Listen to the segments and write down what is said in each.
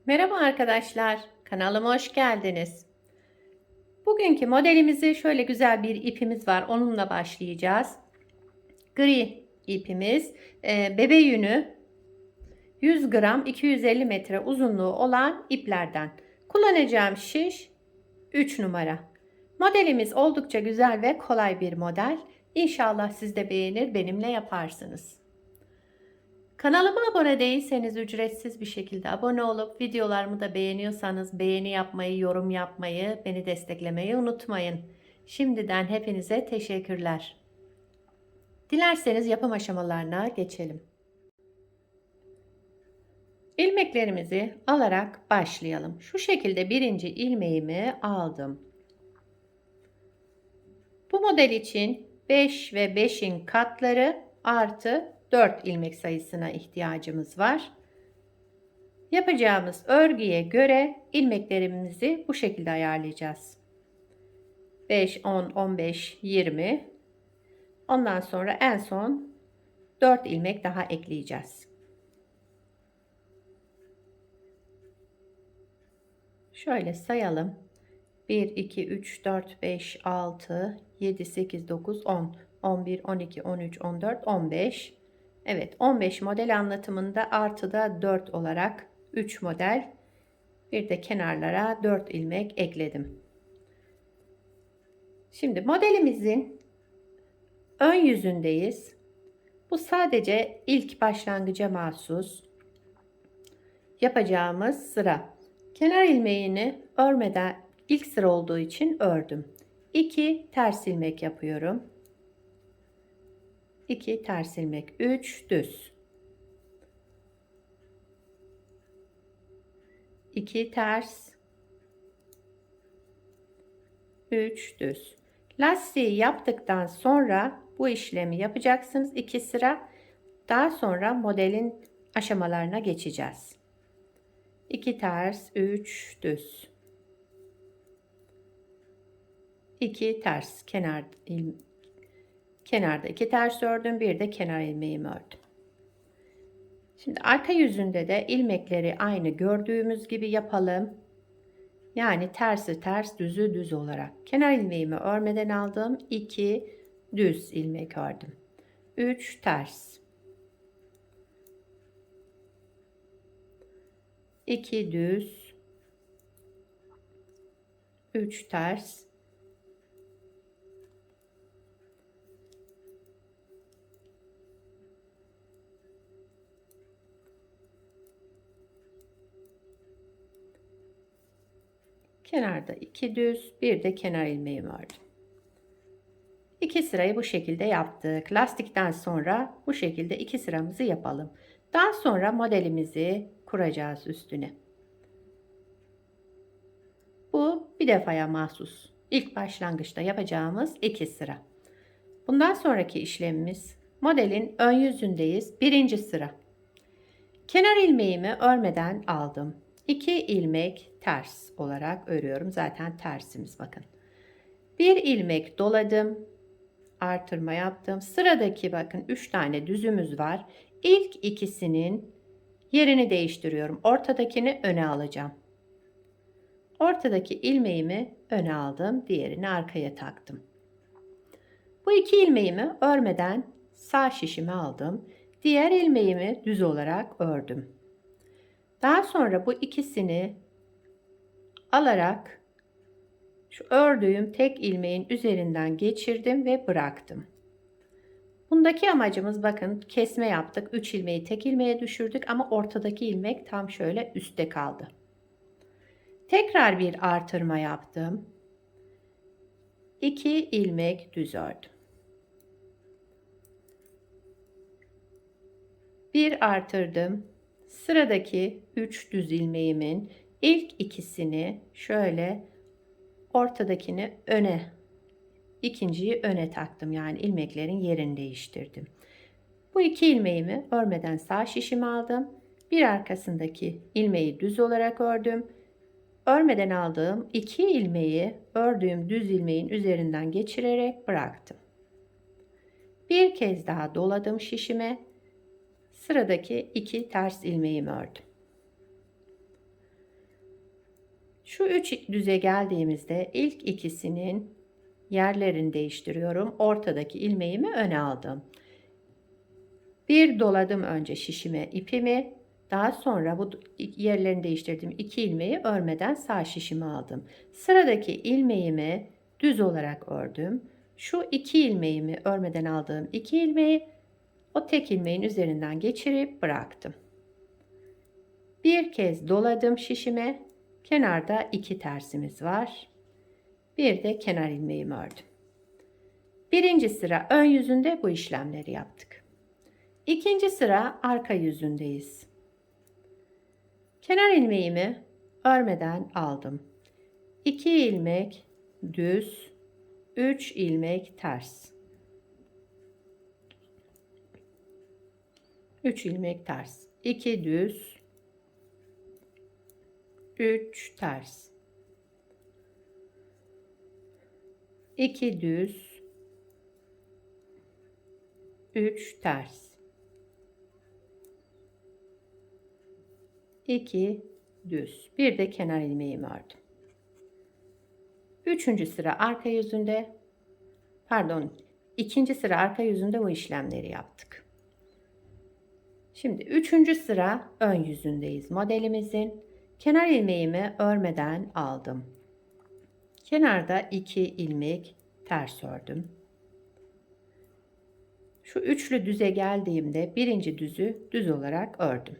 Merhaba arkadaşlar, kanalıma hoş geldiniz. Bugünkü modelimizi şöyle güzel bir ipimiz var, onunla başlayacağız. Gri ipimiz, bebe yünü 100 gram 250 metre uzunluğu olan iplerden. Kullanacağım şiş 3 numara. Modelimiz oldukça güzel ve kolay bir model. İnşallah siz de beğenir, benimle yaparsınız. Kanalıma abone değilseniz ücretsiz bir şekilde abone olup videolarımı da beğeniyorsanız beğeni yapmayı, yorum yapmayı, beni desteklemeyi unutmayın. Şimdiden hepinize teşekkürler. Dilerseniz yapım aşamalarına geçelim. İlmeklerimizi alarak başlayalım. Şu şekilde birinci ilmeğimi aldım. Bu model için 5 ve 5'in katları artı 4 ilmek sayısına ihtiyacımız var. Yapacağımız örgüye göre ilmeklerimizi bu şekilde ayarlayacağız. 5, 10, 15, 20. Ondan sonra en son 4 ilmek daha ekleyeceğiz. Şöyle sayalım. 1, 2, 3, 4, 5, 6, 7, 8, 9, 10, 11, 12, 13, 14, 15. Evet, 15 model anlatımında artıda 4 olarak 3 model. Bir de kenarlara 4 ilmek ekledim. Şimdi modelimizin ön yüzündeyiz. Bu sadece ilk başlangıca mahsus yapacağımız sıra. Kenar ilmeğini örmeden ilk sıra olduğu için ördüm. 2 ters ilmek yapıyorum. 2 ters ilmek, 3 düz. 2 ters, 3 düz. Lastiği yaptıktan sonra bu işlemi yapacaksınız 2 sıra. Daha sonra modelin aşamalarına geçeceğiz. 2 ters, 3 düz. 2 ters kenarda 2 ters ördüm, bir de kenar ilmeğimi ördüm. Şimdi arka yüzünde de ilmekleri aynı gördüğümüz gibi yapalım. Yani tersi ters, düzü düz olarak. Kenar ilmeğimi örmeden aldım. 2 düz ilmek ördüm. 3 ters. 2 düz. 3 ters. Kenarda 2 düz, bir de kenar ilmeğimi ördüm. 2 sırayı bu şekilde yaptık. Lastikten sonra bu şekilde 2 sıramızı yapalım. Daha sonra modelimizi kuracağız üstüne. Bu bir defaya mahsus. İlk başlangıçta yapacağımız 2 sıra. Bundan sonraki işlemimiz modelin ön yüzündeyiz. Birinci sıra. Kenar ilmeğimi örmeden aldım. 2 ilmek ters olarak örüyorum. Zaten tersimiz bakın. 1 ilmek doladım. Artırma yaptım. Sıradaki bakın 3 tane düzümüz var. İlk ikisinin yerini değiştiriyorum. Ortadakini öne alacağım. Ortadaki ilmeğimi öne aldım. Diğerini arkaya taktım. Bu iki ilmeğimi örmeden sağ şişimi aldım. Diğer ilmeğimi düz olarak ördüm. Daha sonra bu ikisini alarak şu ördüğüm tek ilmeğin üzerinden geçirdim ve bıraktım. Bundaki amacımız bakın kesme yaptık. 3 ilmeği tek ilmeğe düşürdük ama ortadaki ilmek tam şöyle üstte kaldı. Tekrar bir artırma yaptım. 2 ilmek düz ördüm. Bir artırdım. Sıradaki 3 düz ilmeğimin ilk ikisini şöyle ortadakini öne, ikinciyi öne taktım. Yani ilmeklerin yerini değiştirdim. Bu iki ilmeğimi örmeden sağ şişimi aldım. Bir arkasındaki ilmeği düz olarak ördüm. Örmeden aldığım iki ilmeği ördüğüm düz ilmeğin üzerinden geçirerek bıraktım. Bir kez daha doladım şişime. Sıradaki iki ters ilmeğimi ördüm. Şu 3 düze geldiğimizde ilk ikisinin yerlerini değiştiriyorum. Ortadaki ilmeğimi öne aldım. Bir doladım önce şişime ipimi. Daha sonra bu yerlerini değiştirdiğim 2 ilmeği örmeden sağ şişime aldım. Sıradaki ilmeğimi düz olarak ördüm. Şu 2 ilmeğimi örmeden aldığım 2 ilmeği o tek ilmeğin üzerinden geçirip bıraktım. Bir kez doladım şişime. Kenarda 2 tersimiz var. Bir de kenar ilmeğimi ördüm. Birinci sıra ön yüzünde bu işlemleri yaptık. İkinci sıra arka yüzündeyiz. Kenar ilmeğimi örmeden aldım. 2 ilmek düz, 3 ilmek ters. 3 ilmek ters. 2 düz, 3 ters. 2 düz, 3 ters. 2 düz. Bir de kenar ilmeğimi ördüm. Üçüncü sıra arka yüzünde, ikinci sıra arka yüzünde bu işlemleri yaptık. Şimdi üçüncü sıra ön yüzündeyiz modelimizin. Kenar ilmeğimi örmeden aldım. Kenarda 2 ilmek ters ördüm. Şu üçlü düze geldiğimde birinci düzü düz olarak ördüm.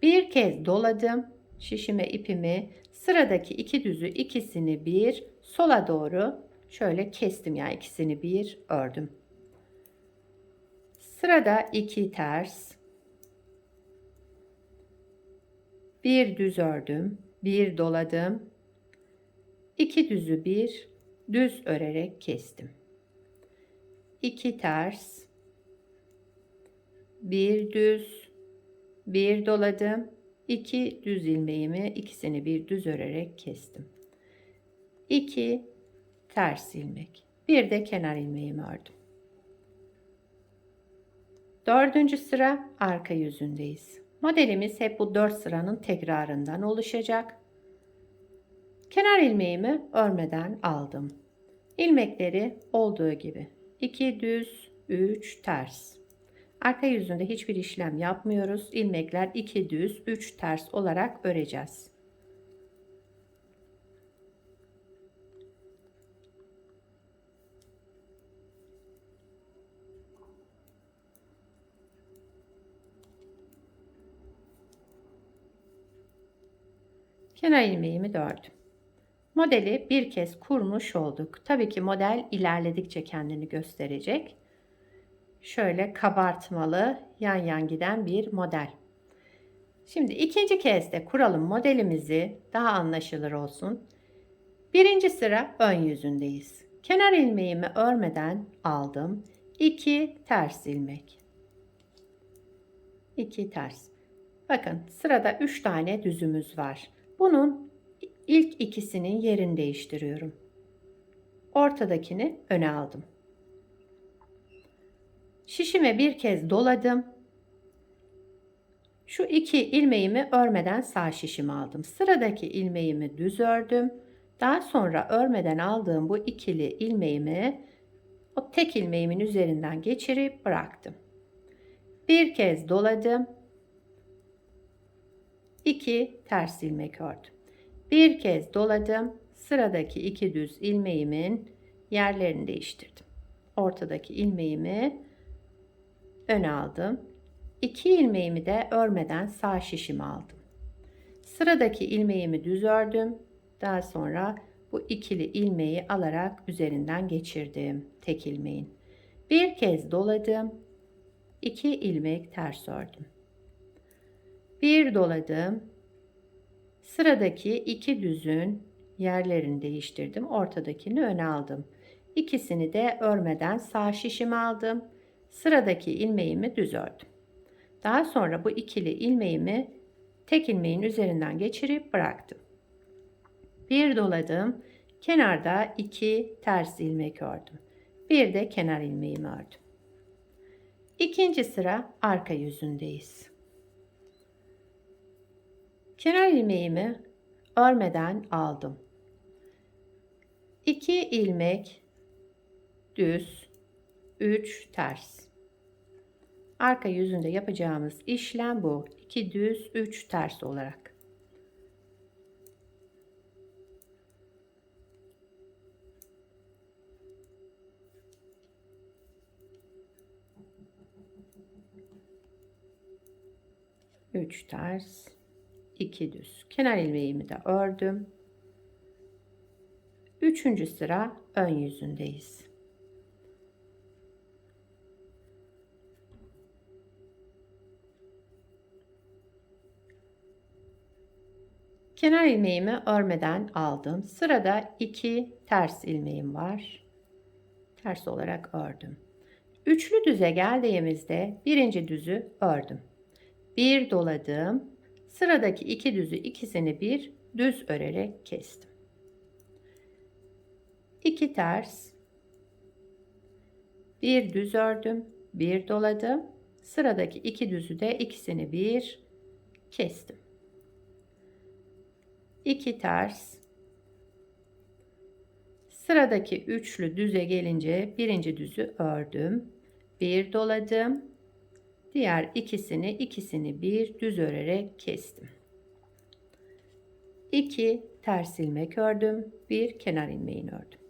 Bir kez doladım şişime ipimi, sıradaki 2 düzü ikisini bir sola doğru şöyle kestim, yani ikisini bir ördüm. Sırada 2 ters, bir düz ördüm, bir doladım, 2 düzü bir düz örerek kestim. 2 ters, bir düz, bir doladım, 2 düz ilmeğimi ikisini bir düz örerek kestim. 2 ters ilmek, bir de kenar ilmeğimi ördüm. Dördüncü sıra arka yüzündeyiz. Modelimiz hep bu 4 sıranın tekrarından oluşacak. Kenar ilmeğimi örmeden aldım. İlmekleri olduğu gibi 2 düz, 3 ters. Arka yüzünde hiçbir işlem yapmıyoruz. İlmekler 2 düz, 3 ters olarak öreceğiz. Kenar ilmeğimi ördüm. Modeli bir kez kurmuş olduk. Tabii ki model ilerledikçe kendini gösterecek. Şöyle kabartmalı, yan yan giden bir model. Şimdi ikinci kez de kuralım modelimizi, daha anlaşılır olsun. Birinci sıra ön yüzündeyiz. Kenar ilmeğimi örmeden aldım. 2 ters ilmek. 2 ters. Bakın sırada 3 tane düzümüz var. Bunun ilk ikisinin yerini değiştiriyorum. Ortadakini öne aldım. Şişime bir kez doladım. Şu 2 ilmeğimi örmeden sağ şişime aldım. Sıradaki ilmeğimi düz ördüm. Daha sonra örmeden aldığım bu ikili ilmeğimi o tek ilmeğimin üzerinden geçirip bıraktım. Bir kez doladım. 2 ters ilmek ördüm. Bir kez doladım. Sıradaki 2 düz ilmeğimin yerlerini değiştirdim. Ortadaki ilmeğimi öne aldım. 2 ilmeğimi de örmeden sağ şişime aldım. Sıradaki ilmeğimi düz ördüm. Daha sonra bu ikili ilmeği alarak üzerinden geçirdim tek ilmeğin. Bir kez doladım. 2 ilmek ters ördüm. Bir doladım. Sıradaki 2 düzün yerlerini değiştirdim. Ortadakini öne aldım. İkisini de örmeden sağ şişime aldım. Sıradaki ilmeğimi düz ördüm. Daha sonra bu ikili ilmeğimi tek ilmeğin üzerinden geçirip bıraktım. Bir doladım. Kenarda 2 ters ilmek ördüm. Bir de kenar ilmeğimi ördüm. İkinci sıra arka yüzündeyiz. Kenar ilmeğimi örmeden aldım. 2 ilmek düz, 3 ters. Arka yüzünde yapacağımız işlem bu. 2 düz, 3 ters olarak. Üç ters, 2 düz. Kenar ilmeğimi de ördüm. Üçüncü sıra ön yüzündeyiz. Kenar ilmeğimi örmeden aldım. Sırada 2 ters ilmeğim var. Ters olarak ördüm. Üçlü düze geldiğimizde birinci düzü ördüm. Bir doladım. Sıradaki 2 düzü ikisini bir düz örerek kestim. 2 ters, bir düz ördüm, bir doladım. Sıradaki 2 düzü de ikisini bir kestim. 2 ters, sıradaki üçlü düze gelince birinci düzü ördüm, bir doladım, diğer ikisini bir düz örerek kestim. 2 ters ilmek ördüm, bir kenar ilmeğini ördüm.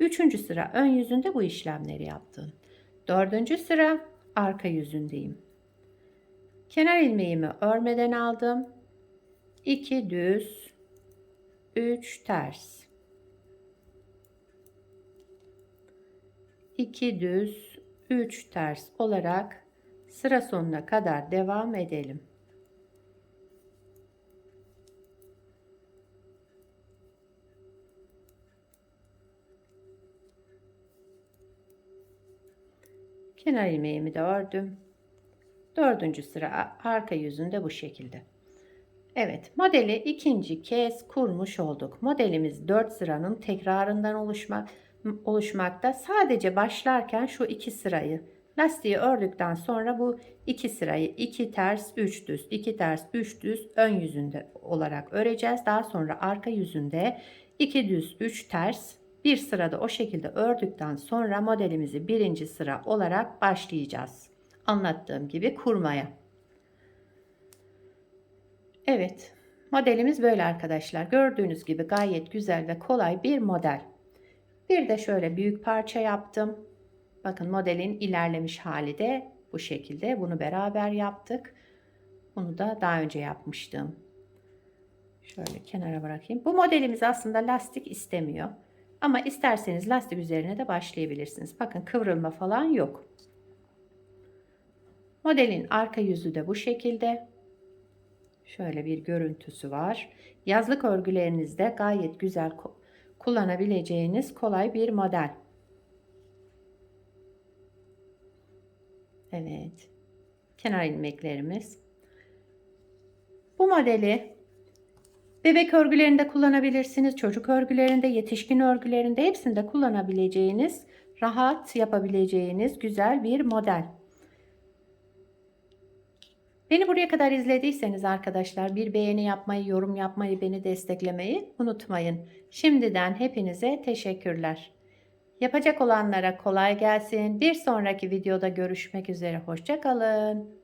Üçüncü sıra ön yüzünde bu işlemleri yaptım. Dördüncü sıra arka yüzündeyim. Kenar ilmeğimi örmeden aldım. 2 düz, 3 ters. 2 düz, 3 ters olarak sıra sonuna kadar devam edelim. Kenar ilmeğimi de ördüm. Dördüncü sıra arka yüzünde bu şekilde. Evet, modeli ikinci kez kurmuş olduk. Modelimiz 4 sıranın tekrarından oluşmakta. Sadece başlarken şu 2 sırayı lastiği ördükten sonra bu 2 sırayı 2 ters 3 düz 2 ters 3 düz ön yüzünde olarak öreceğiz. Daha sonra arka yüzünde 2 düz 3 ters bir sırada o şekilde ördükten sonra modelimizi birinci sıra olarak başlayacağız. Anlattığım gibi kurmaya. Evet, modelimiz böyle arkadaşlar. Gördüğünüz gibi gayet güzel ve kolay bir model. Bir de şöyle büyük parça yaptım. Bakın modelin ilerlemiş hali de bu şekilde. Bunu beraber yaptık. Bunu da daha önce yapmıştım. Şöyle kenara bırakayım. Bu modelimiz aslında lastik istemiyor. Ama isterseniz lastik üzerine de başlayabilirsiniz. Bakın kıvrılma falan yok. Modelin arka yüzü de bu şekilde. Şöyle bir görüntüsü var. Yazlık örgülerinizde gayet güzel kullanabileceğiniz kolay bir model. Evet. Kenar ilmeklerimiz. Bu modeli bebek örgülerinde kullanabilirsiniz. Çocuk örgülerinde, yetişkin örgülerinde hepsinde kullanabileceğiniz, rahat yapabileceğiniz güzel bir model. Beni buraya kadar izlediyseniz arkadaşlar bir beğeni yapmayı, yorum yapmayı, beni desteklemeyi unutmayın. Şimdiden hepinize teşekkürler. Yapacak olanlara kolay gelsin. Bir sonraki videoda görüşmek üzere. Hoşça kalın.